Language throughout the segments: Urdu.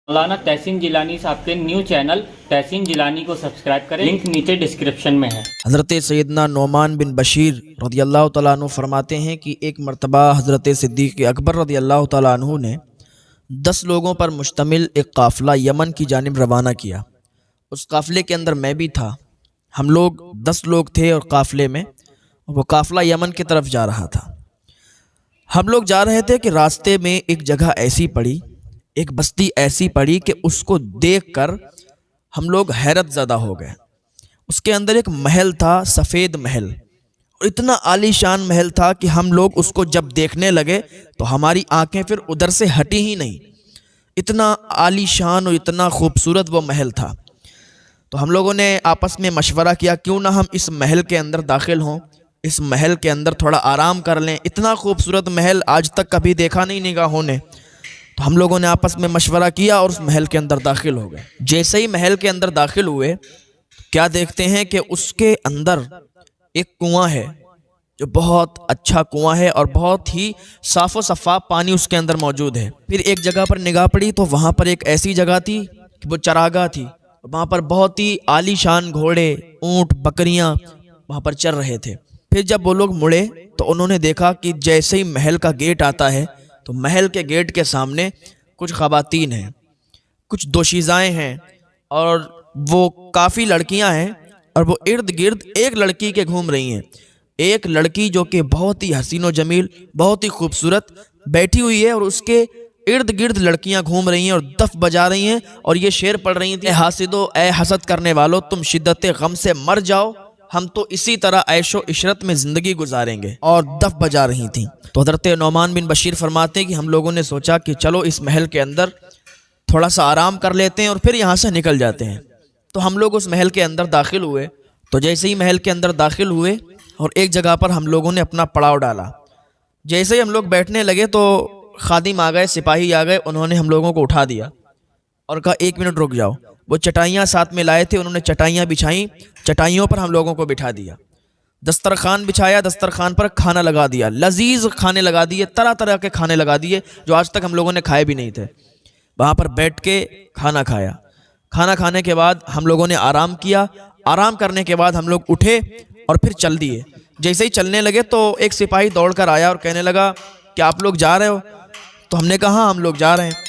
مولانا تحسین جیلانی صاحب کے نیو چینل تحسین جیلانی کو سبسکرائب کریں، لنک نیچے ڈسکرپشن میں ہے۔ حضرت سیدنا نعمان بن بشیر رضی اللہ تعالیٰ عنہ فرماتے ہیں کہ ایک مرتبہ حضرت صدیق اکبر رضی اللہ تعالیٰ عنہ نے 10 لوگوں پر مشتمل ایک قافلہ یمن کی جانب روانہ کیا۔ اس قافلے کے اندر میں بھی تھا۔ ہم لوگ 10 لوگ تھے اور قافلے میں وہ قافلہ یمن کی طرف جا رہا تھا۔ ہم لوگ جا رہے تھے کہ راستے میں ایک جگہ ایسی پڑی، ایک بستی ایسی پڑی کہ اس کو دیکھ کر ہم لوگ حیرت زدہ ہو گئے۔ اس کے اندر ایک محل تھا، سفید محل، اور اتنا عالی شان محل تھا کہ ہم لوگ اس کو جب دیکھنے لگے تو ہماری آنکھیں پھر ادھر سے ہٹی ہی نہیں۔ اتنا عالی شان اور اتنا خوبصورت وہ محل تھا۔ تو ہم لوگوں نے آپس میں مشورہ کیا کیوں نہ ہم اس محل کے اندر داخل ہوں، اس محل کے اندر تھوڑا آرام کر لیں۔ اتنا خوبصورت محل آج تک کبھی دیکھا نہیں نگاہوں نے۔ تو ہم لوگوں نے آپس میں مشورہ کیا اور اس محل کے اندر داخل ہو گئے۔ جیسے ہی محل کے اندر داخل ہوئے، کیا دیکھتے ہیں کہ اس کے اندر ایک کنواں ہے، جو بہت اچھا کنواں ہے اور بہت ہی صاف و شفاف پانی اس کے اندر موجود ہے۔ پھر ایک جگہ پر نگاہ پڑی تو وہاں پر ایک ایسی جگہ تھی کہ وہ چراگاہ تھی۔ وہاں پر بہت ہی عالی شان گھوڑے، اونٹ، بکریاں وہاں پر چر رہے تھے۔ پھر جب وہ لوگ مڑے تو انہوں نے دیکھا کہ جیسے ہی محل کا گیٹ آتا ہے تو محل کے گیٹ کے سامنے کچھ خواتین ہیں، کچھ دوشیزائیں ہیں، اور وہ کافی لڑکیاں ہیں، اور وہ ارد گرد ایک لڑکی کے گھوم رہی ہیں۔ ایک لڑکی جو کہ بہت ہی حسین و جمیل، بہت ہی خوبصورت بیٹھی ہوئی ہے، اور اس کے ارد گرد لڑکیاں گھوم رہی ہیں اور دف بجا رہی ہیں، اور یہ شعر پڑھ رہی تھیں: اے حاسدو، اے حسد کرنے والو، تم شدت غم سے مر جاؤ، ہم تو اسی طرح عیش و عشرت میں زندگی گزاریں گے، اور دف بجا رہی تھیں۔ تو حضرت نعمان بن بشیر فرماتے ہیں کہ ہم لوگوں نے سوچا کہ چلو اس محل کے اندر تھوڑا سا آرام کر لیتے ہیں اور پھر یہاں سے نکل جاتے ہیں۔ تو ہم لوگ اس محل کے اندر داخل ہوئے۔ تو جیسے ہی محل کے اندر داخل ہوئے اور ایک جگہ پر ہم لوگوں نے اپنا پڑاؤ ڈالا، جیسے ہی ہم لوگ بیٹھنے لگے تو خادم آ گئے، سپاہی آ گئے، انہوں نے ہم لوگوں کو اٹھا دیا اور کہا 1 منٹ رک جاؤ۔ وہ چٹائیاں ساتھ میں لائے تھے، انہوں نے چٹائیاں بچھائیں، چٹائیوں پر ہم لوگوں کو بٹھا دیا۔ دسترخوان بچھایا، دسترخوان پر کھانا لگا دیا، لذیذ کھانے لگا دیے، طرح طرح کے کھانے لگا دیے جو آج تک ہم لوگوں نے کھائے بھی نہیں تھے۔ وہاں پر بیٹھ کے کھانا کھایا۔ کھانا کھانے کے بعد ہم لوگوں نے آرام کیا۔ آرام کرنے کے بعد ہم لوگ اٹھے اور پھر چل دیے۔ جیسے ہی چلنے لگے تو ایک سپاہی دوڑ کر آیا اور کہنے لگا کہ آپ لوگ جا رہے ہو؟ تو ہم نے کہا ہاں ہم لوگ جا رہے ہیں۔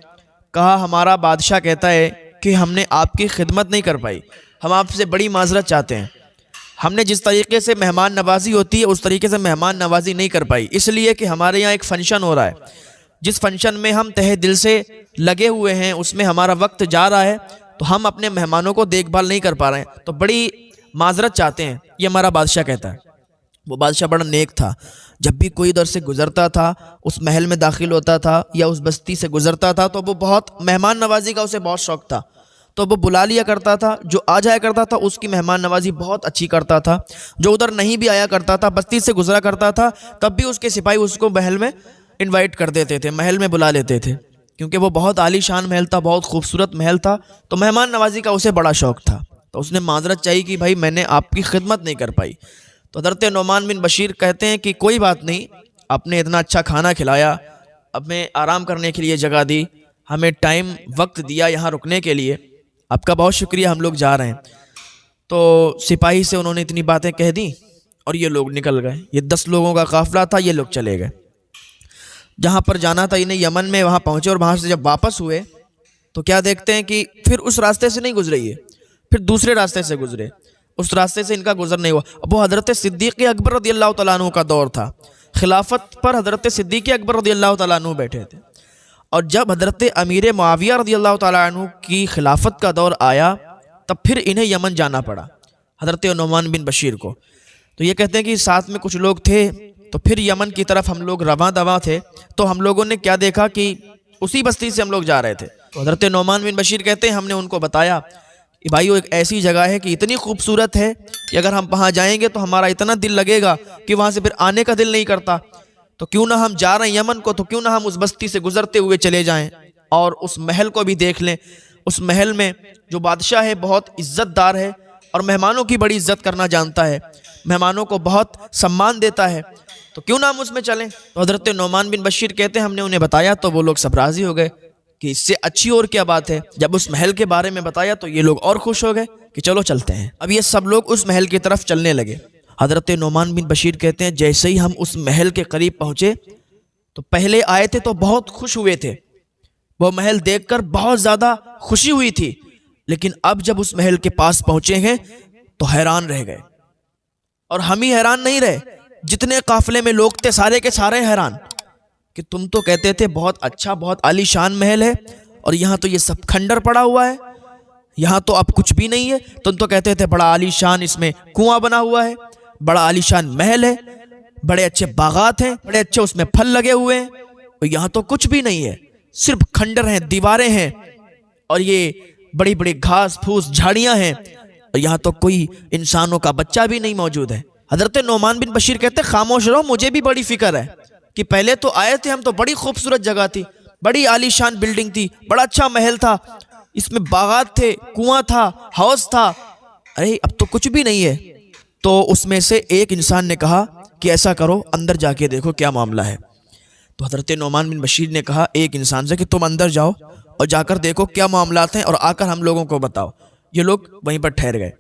کہا ہمارا بادشاہ کہتا ہے کہ ہم نے آپ کی خدمت نہیں کر پائی، ہم آپ سے بڑی معذرت چاہتے ہیں۔ ہم نے جس طریقے سے مہمان نوازی ہوتی ہے اس طریقے سے مہمان نوازی نہیں کر پائی، اس لیے کہ ہمارے یہاں ایک فنکشن ہو رہا ہے، جس فنکشن میں ہم تہہ دل سے لگے ہوئے ہیں، اس میں ہمارا وقت جا رہا ہے، تو ہم اپنے مہمانوں کو دیکھ بھال نہیں کر پا رہے ہیں، تو بڑی معذرت چاہتے ہیں، یہ ہمارا بادشاہ کہتا ہے۔ وہ بادشاہ بڑا نیک تھا، جب بھی کوئی ادھر سے گزرتا تھا، اس محل میں داخل ہوتا تھا یا اس بستی سے گزرتا تھا، تو وہ بہت مہمان نوازی کا اسے بہت شوق تھا، تو وہ بلا لیا کرتا تھا، جو آ جایا کرتا تھا اس کی مہمان نوازی بہت اچھی کرتا تھا۔ جو ادھر نہیں بھی آیا کرتا تھا، بستی سے گزرا کرتا تھا، تب بھی اس کے سپاہی اس کو محل میں انوائٹ کر دیتے تھے، محل میں بلا لیتے تھے، کیونکہ وہ بہت عالی شان محل تھا، بہت خوبصورت محل تھا، تو مہمان نوازی کا اسے بڑا شوق تھا۔ تو اس نے معذرت چاہی کہ بھائی میں نے آپ کی خدمت نہیں کر پائی۔ تو حضرت نعمان بن بشیر کہتے ہیں کہ کوئی بات نہیں، آپ نے اتنا اچھا کھانا کھلایا، ہمیں آرام کرنے کے لیے جگہ دی، ہمیں ٹائم وقت دیا یہاں رکنے کے لیے، آپ کا بہت شکریہ، ہم لوگ جا رہے ہیں۔ تو سپاہی سے انہوں نے اتنی باتیں کہہ دیں اور یہ لوگ نکل گئے۔ یہ 10 لوگوں کا قافلہ تھا، یہ لوگ چلے گئے۔ جہاں پر جانا تھا انہیں یمن میں، وہاں پہنچے، اور وہاں سے جب واپس ہوئے تو کیا دیکھتے ہیں کہ پھر اس راستے سے نہیں گزرے، یہ پھر دوسرے راستے سے گزرے، اس راستے سے ان کا گزر نہیں ہوا۔ اب وہ حضرت صدیق اکبر رضی اللہ تعالیٰ عنہ کا دور تھا، خلافت پر حضرت صدیق اکبر رضی اللہ تعالیٰ عنہ بیٹھے تھے، اور جب حضرت امیر معاویہ رضی اللہ تعالیٰ عنہ کی خلافت کا دور آیا تب پھر انہیں یمن جانا پڑا، حضرت نعمان بن بشیر کو۔ تو یہ کہتے ہیں کہ ساتھ میں کچھ لوگ تھے، تو پھر یمن کی طرف ہم لوگ رواں دواں تھے، تو ہم لوگوں نے کیا دیکھا کہ اسی بستی سے ہم لوگ جا رہے تھے۔ تو حضرت نعمان بن بشیر کہتے ہیں ہم نے ان کو بتایا کہ بھائیو ایک ایسی جگہ ہے کہ اتنی خوبصورت ہے کہ اگر ہم وہاں جائیں گے تو ہمارا اتنا دل لگے گا کہ وہاں سے پھر آنے کا دل نہیں کرتا، تو کیوں نہ ہم جا رہے ہیں یمن کو، تو کیوں نہ ہم اس بستی سے گزرتے ہوئے چلے جائیں اور اس محل کو بھی دیکھ لیں۔ اس محل میں جو بادشاہ ہے بہت عزت دار ہے اور مہمانوں کی بڑی عزت کرنا جانتا ہے، مہمانوں کو بہت سمان دیتا ہے، تو کیوں نہ ہم اس میں چلیں۔ تو حضرت نعمان بن بشیر کہتے ہیں ہم نے انہیں بتایا تو وہ لوگ سب راضی ہو گئے کہ اس سے اچھی اور کیا بات ہے۔ جب اس محل کے بارے میں بتایا تو یہ لوگ اور خوش ہو گئے کہ چلو چلتے ہیں۔ اب یہ سب لوگ اس محل کی طرف چلنے لگے۔ حضرت نعمان بن بشیر کہتے ہیں جیسے ہی ہم اس محل کے قریب پہنچے تو پہلے آئے تھے تو بہت خوش ہوئے تھے، وہ محل دیکھ کر بہت زیادہ خوشی ہوئی تھی، لیکن اب جب اس محل کے پاس پہنچے ہیں تو حیران رہ گئے۔ اور ہم ہی حیران نہیں رہے، جتنے قافلے میں لوگ تھے سارے کے سارے حیران کہ تم تو کہتے تھے بہت اچھا بہت عالی شان محل ہے، اور یہاں تو یہ سب کھنڈر پڑا ہوا ہے، یہاں تو اب کچھ بھی نہیں ہے۔ تم تو کہتے تھے بڑا عالی شان اس میں کنواں بنا ہوا ہے، بڑا عالی شان محل ہے، بڑے اچھے باغات ہیں، بڑے اچھے اس میں پھل لگے ہوئے ہیں، اور یہاں تو کچھ بھی نہیں ہے، صرف کھنڈر ہیں، دیواریں ہیں، اور یہ بڑی بڑی گھاس پھوس جھاڑیاں ہیں، اور یہاں تو کوئی انسانوں کا بچہ بھی نہیں موجود ہے۔ حضرت نعمان بن بشیر کہتے ہیں خاموش رہو، مجھے بھی بڑی فکر ہے کہ پہلے تو آئے تھے ہم تو بڑی خوبصورت جگہ تھی، بڑی عالی شان بلڈنگ تھی، بڑا اچھا محل تھا، اس میں باغات تھے، کنواں تھا، حوض تھا، ارے اب تو کچھ بھی نہیں ہے۔ تو اس میں سے ایک انسان نے کہا کہ ایسا کرو اندر جا کے دیکھو کیا معاملہ ہے۔ تو حضرت نعمان بن بشیر نے کہا ایک انسان سے کہ تم اندر جاؤ اور جا کر دیکھو کیا معاملات ہیں اور آ کر ہم لوگوں کو بتاؤ۔ یہ لوگ وہیں پر ٹھہر گئے،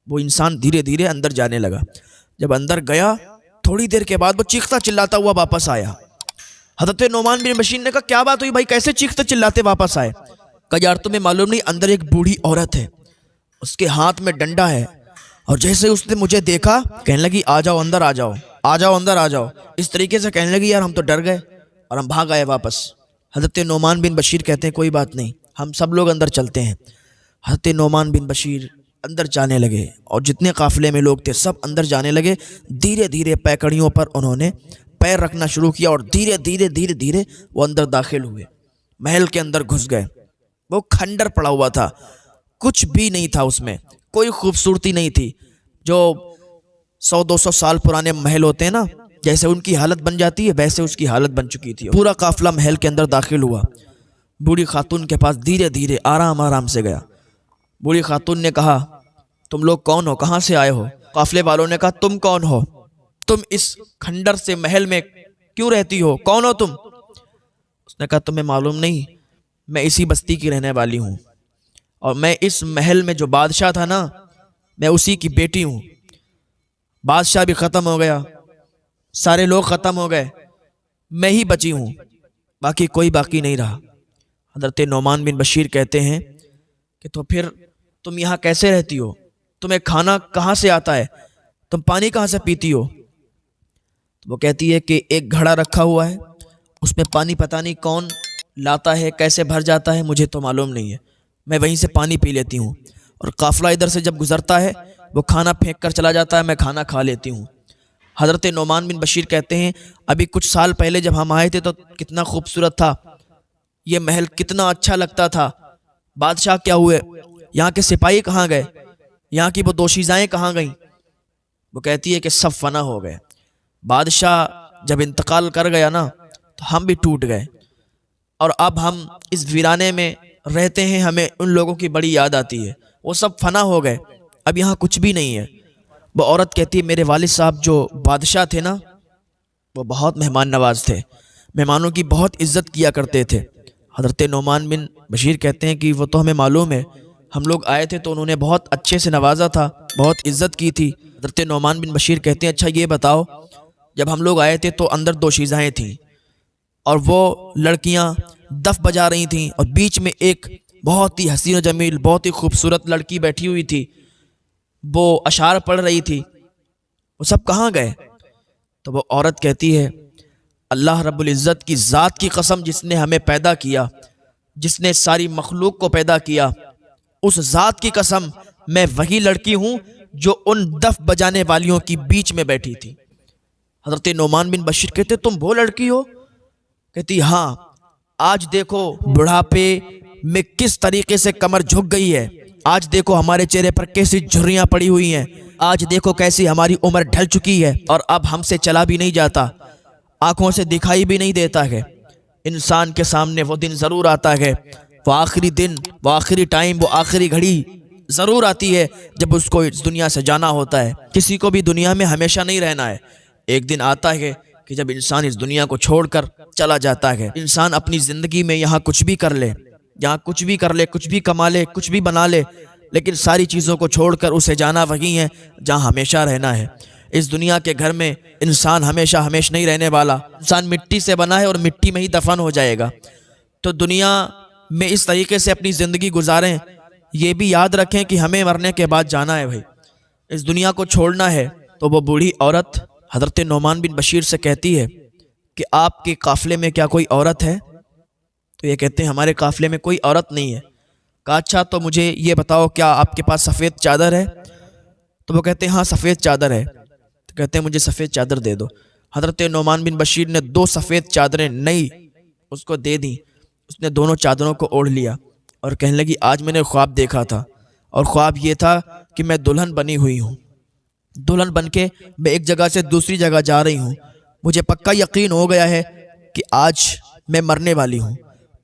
وہ انسان دھیرے دھیرے اندر جانے لگا۔ جب اندر گیا تھوڑی دیر کے بعد وہ چیختا چلاتا ہوا واپس آیا۔ حضرت نعمان بن بشیر نے کہا کیا بات ہوئی بھائی، کیسے چیختے چلاتے واپس آئے؟ کہا یار تمہیں معلوم نہیں اندر ایک بوڑھی عورت ہے، اس کے ہاتھ میں ڈنڈا ہے، اور جیسے اس نے مجھے دیکھا کہنے لگی آ جاؤ اندر آ جاؤ، آ جاؤ اندر آ جاؤ، اس طریقے سے کہنے لگی۔ یار ہم تو ڈر گئے اور ہم بھاگ آئے واپس۔ حضرت نعمان بن بشیر کہتے ہیں کوئی بات نہیں، ہم سب لوگ اندر چلتے ہیں۔ حضرت نعمان بن بشیر اندر جانے لگے، اور جتنے قافلے میں لوگ تھے سب اندر جانے لگے۔ دھیرے دھیرے پیکڑیوں پر انہوں نے پیر رکھنا شروع کیا، اور دھیرے دھیرے دھیرے دھیرے وہ اندر داخل ہوئے، محل کے اندر گھس گئے۔ وہ کھنڈر پڑا ہوا تھا، کچھ بھی نہیں تھا اس میں، کوئی خوبصورتی نہیں تھی۔ جو 100-200 سال پرانے محل ہوتے ہیں نا، جیسے ان کی حالت بن جاتی ہے ویسے اس کی حالت بن چکی تھی۔ پورا قافلہ محل کے اندر داخل ہوا، بوڑھی خاتون کے پاس دھیرے دھیرے آرام آرام سے گیا۔ بوڑھی خاتون نے کہا تم لوگ کون ہو، کہاں سے آئے ہو؟ قافلے والوں نے کہا تم کون ہو، تم اس کھنڈر سے محل میں کیوں رہتی ہو، کون ہو تم؟ اس نے کہا تمہیں معلوم نہیں، میں اسی بستی کی رہنے والی ہوں، اور میں اس محل میں جو بادشاہ تھا نا، میں اسی کی بیٹی ہوں۔ بادشاہ بھی ختم ہو گیا، سارے لوگ ختم ہو گئے، میں ہی بچی ہوں، باقی کوئی باقی نہیں رہا۔ حضرت نعمان بن بشیر کہتے ہیں کہ تو پھر تم یہاں کیسے رہتی ہو، تمہیں کھانا کہاں سے آتا ہے، تم پانی کہاں سے پیتی ہو؟ وہ کہتی ہے کہ ایک گھڑا رکھا ہوا ہے، اس میں پانی پتہ نہیں کون لاتا ہے، کیسے بھر جاتا ہے مجھے تو معلوم نہیں ہے، میں وہیں سے پانی پی لیتی ہوں، اور قافلہ ادھر سے جب گزرتا ہے وہ کھانا پھینک کر چلا جاتا ہے، میں کھانا کھا لیتی ہوں۔ حضرت نعمان بن بشیر کہتے ہیں ابھی کچھ سال پہلے جب ہم آئے تھے تو کتنا خوبصورت تھا یہ محل، کتنا اچھا لگتا تھا، بادشاہ کیا ہوئے، یہاں کے سپاہی کہاں گئے، یہاں کی وہ دوشیزائیں کہاں گئیں؟ وہ کہتی ہے کہ سب فنا ہو گئے، بادشاہ جب انتقال کر گیا نا تو ہم بھی ٹوٹ گئے، اور اب ہم اس ویرانے میں رہتے ہیں، ہمیں ان لوگوں کی بڑی یاد آتی ہے، وہ سب فنا ہو گئے، اب یہاں کچھ بھی نہیں ہے۔ وہ عورت کہتی ہے میرے والد صاحب جو بادشاہ تھے نا، وہ بہت مہمان نواز تھے، مہمانوں کی بہت عزت کیا کرتے تھے۔ حضرت نعمان بن بشیر کہتے ہیں کہ وہ تو ہمیں معلوم ہے، ہم لوگ آئے تھے تو انہوں نے بہت اچھے سے نوازا تھا، بہت عزت کی تھی۔ حضرت نعمان بن بشیر کہتے ہیں اچھا یہ بتاؤ، جب ہم لوگ آئے تھے تو اندر دوشیزائیں تھیں، اور وہ لڑکیاں دف بجا رہی تھیں، اور بیچ میں ایک بہت ہی حسین و جمیل، بہت ہی خوبصورت لڑکی بیٹھی ہوئی تھی، وہ اشعار پڑھ رہی تھی، وہ سب کہاں گئے؟ تو وہ عورت کہتی ہے اللہ رب العزت کی ذات کی قسم جس نے ہمیں پیدا کیا، جس نے ساری مخلوق کو پیدا کیا، اس ذات کی قسم میں وہی لڑکی ہوں جو ان دف بجانے والیوں کی بیچ میں بیٹھی تھی۔ حضرت نعمان بن بشیر کہتے تم وہ لڑکی ہو؟ کہتی ہاں، آج دیکھو بڑھاپے میں کس طریقے سے کمر جھک گئی ہے، آج دیکھو ہمارے چہرے پر کیسی جھریاں پڑی ہوئی ہیں، آج دیکھو کیسی ہماری عمر ڈھل چکی ہے، اور اب ہم سے چلا بھی نہیں جاتا، آنکھوں سے دکھائی بھی نہیں دیتا ہے۔ انسان کے سامنے وہ دن ضرور آتا ہے، وہ آخری دن، وہ آخری ٹائم، وہ آخری گھڑی ضرور آتی ہے جب اس کو اس دنیا سے جانا ہوتا ہے۔ کسی کو بھی دنیا میں ہمیشہ نہیں رہنا ہے، ایک دن آتا ہے کہ جب انسان اس دنیا کو چھوڑ کر چلا جاتا ہے، انسان اپنی زندگی میں یہاں کچھ بھی کر لے، یہاں کچھ بھی کر لے، کچھ بھی کما لے، کچھ بھی بنا لے، لیکن ساری چیزوں کو چھوڑ کر اسے جانا وہی ہے جہاں ہمیشہ رہنا ہے۔ اس دنیا کے گھر میں انسان ہمیشہ نہیں رہنے والا، انسان مٹی سے بنا ہے اور مٹی میں ہی دفن ہو جائے گا۔ تو دنیا میں اس طریقے سے اپنی زندگی گزاریں، یہ بھی یاد رکھیں کہ ہمیں مرنے کے بعد جانا ہے بھائی، اس دنیا کو چھوڑنا ہے۔ تو وہ بوڑھی عورت حضرت نعمان بن بشیر سے کہتی ہے کہ آپ کے قافلے میں کیا کوئی عورت ہے؟ تو یہ کہتے ہیں ہمارے قافلے میں کوئی عورت نہیں ہے۔ کہا اچھا تو مجھے یہ بتاؤ کیا آپ کے پاس سفید چادر ہے؟ تو وہ کہتے ہیں ہاں سفید چادر ہے۔ تو کہتے ہیں مجھے سفید چادر دے دو۔ حضرت نعمان بن بشیر نے 2 سفید چادریں نئی اس کو دے دیں۔ اس نے دونوں چادروں کو اوڑھ لیا اور کہنے لگی آج میں نے خواب دیکھا تھا، اور خواب یہ تھا کہ میں دلہن بنی ہوئی ہوں، دلہن بن کے میں ایک جگہ سے دوسری جگہ جا رہی ہوں۔ مجھے پکا یقین ہو گیا ہے کہ آج میں مرنے والی ہوں،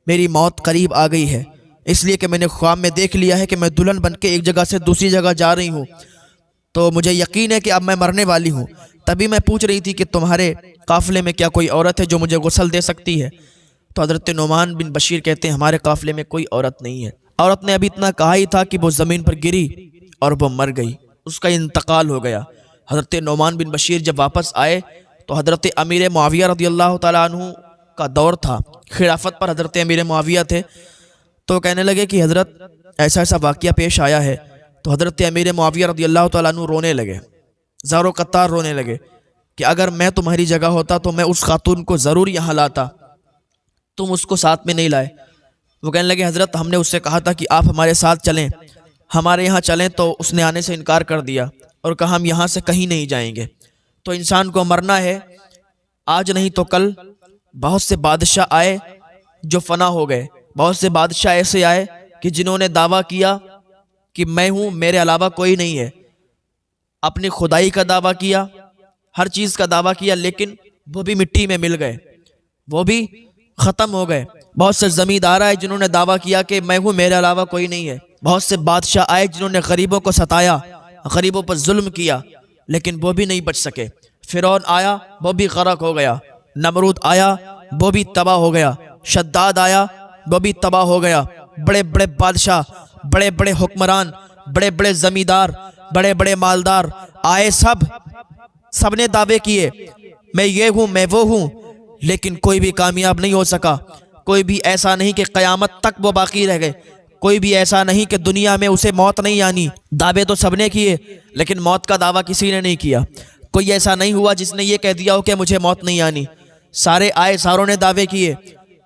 میری موت قریب آ گئی ہے، اس لیے کہ میں نے خواب میں دیکھ لیا ہے کہ میں دلہن بن کے ایک جگہ سے دوسری جگہ جا رہی ہوں، تو مجھے یقین ہے کہ اب میں مرنے والی ہوں۔ تبھی میں پوچھ رہی تھی کہ تمہارے قافلے میں کیا کوئی عورت ہے جو مجھے غسل دے سکتی ہے؟ تو حضرت نعمان بن بشیر کہتے ہیں ہمارے قافلے میں کوئی عورت نہیں ہے۔ عورت نے ابھی اتنا کہا ہی تھا کہ وہ زمین پر گری اور وہ مر گئی، اس کا انتقال ہو گیا۔ حضرت نعمان بن بشیر جب واپس آئے تو حضرت امیر معاویہ رضی اللہ تعالیٰ عنہ کا دور تھا، خلافت پر حضرت امیر معاویہ تھے۔ تو کہنے لگے کہ حضرت ایسا واقعہ پیش آیا ہے۔ تو حضرت امیر معاویہ رضی اللہ تعالیٰ عنہ رونے لگے، زار و قطار رونے لگے کہ اگر میں تمہاری جگہ ہوتا تو میں اس خاتون کو ضرور یہاں لاتا، تم اس کو ساتھ میں نہیں لائے۔ وہ کہنے لگے حضرت ہم نے اس سے کہا تھا کہ آپ ہمارے ساتھ چلیں، ہمارے یہاں چلیں، تو اس نے آنے سے انکار کر دیا اور کہا ہم یہاں سے کہیں نہیں جائیں گے۔ تو انسان کو مرنا ہے، آج نہیں تو کل۔ بہت سے بادشاہ آئے جو فنا ہو گئے، بہت سے بادشاہ ایسے آئے کہ جنہوں نے دعویٰ کیا کہ میں ہوں، میرے علاوہ کوئی نہیں ہے، اپنی خدائی کا دعویٰ کیا، ہر چیز کا دعویٰ کیا، لیکن وہ بھی مٹی میں مل گئے، وہ بھی ختم ہو گئے۔ بہت سے زمیندار آئے جنہوں نے دعویٰ کیا کہ میں ہوں، میرے علاوہ کوئی نہیں ہے۔ بہت سے بادشاہ آئے جنہوں نے غریبوں کو ستایا، غریبوں پر ظلم کیا، لیکن وہ بھی نہیں بچ سکے۔ فرعون آیا، وہ بھی غرق ہو گیا۔ نمرود آیا، وہ بھی تباہ ہو گیا۔ شداد آیا، وہ بھی تباہ ہو گیا۔ بڑے بڑے بادشاہ، بڑے بڑے حکمران، بڑے بڑے زمیندار، بڑے بڑے مالدار آئے، سب نے دعوے کیے میں یہ ہوں، میں وہ ہوں، لیکن کوئی بھی کامیاب نہیں ہو سکا۔ کوئی بھی ایسا نہیں کہ قیامت تک وہ باقی رہ گئے، کوئی بھی ایسا نہیں کہ دنیا میں اسے موت نہیں آنی۔ دعوے تو سب نے کیے، لیکن موت کا دعویٰ کسی نے نہیں کیا۔ کوئی ایسا نہیں ہوا جس نے یہ کہہ دیا ہو کہ مجھے موت نہیں آنی۔ سارے آئے، ساروں نے دعوے کیے،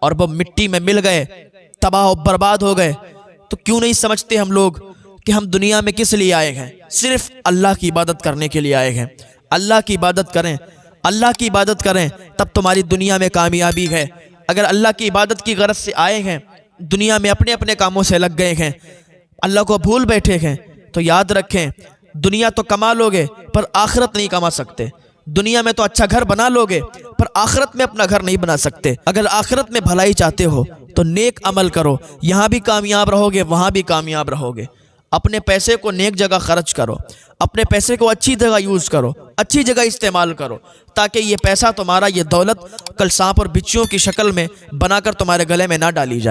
اور وہ مٹی میں مل گئے، تباہ و برباد ہو گئے۔ تو کیوں نہیں سمجھتے ہم لوگ کہ ہم دنیا میں کس لیے آئے ہیں؟ صرف اللہ کی عبادت کرنے کے لیے آئے ہیں۔ اللہ کی عبادت کریں، اللہ کی عبادت کریں، تب تمہاری دنیا میں کامیابی ہے۔ اگر اللہ کی عبادت کی غرض سے آئے ہیں، دنیا میں اپنے اپنے کاموں سے لگ گئے ہیں، اللہ کو بھول بیٹھے ہیں، تو یاد رکھیں دنیا تو کما لوگے پر آخرت نہیں کما سکتے۔ دنیا میں تو اچھا گھر بنا لوگے پر آخرت میں اپنا گھر نہیں بنا سکتے۔ اگر آخرت میں بھلائی چاہتے ہو تو نیک عمل کرو، یہاں بھی کامیاب رہو گے، وہاں بھی کامیاب رہو گے۔ اپنے پیسے کو نیک جگہ خرچ کرو، اپنے پیسے کو اچھی جگہ یوز کرو، اچھی جگہ استعمال کرو، تاکہ یہ پیسہ تمہارا، یہ دولت کل سانپ اور بچھوؤں کی شکل میں بنا کر تمہارے گلے میں نہ ڈالی جائے۔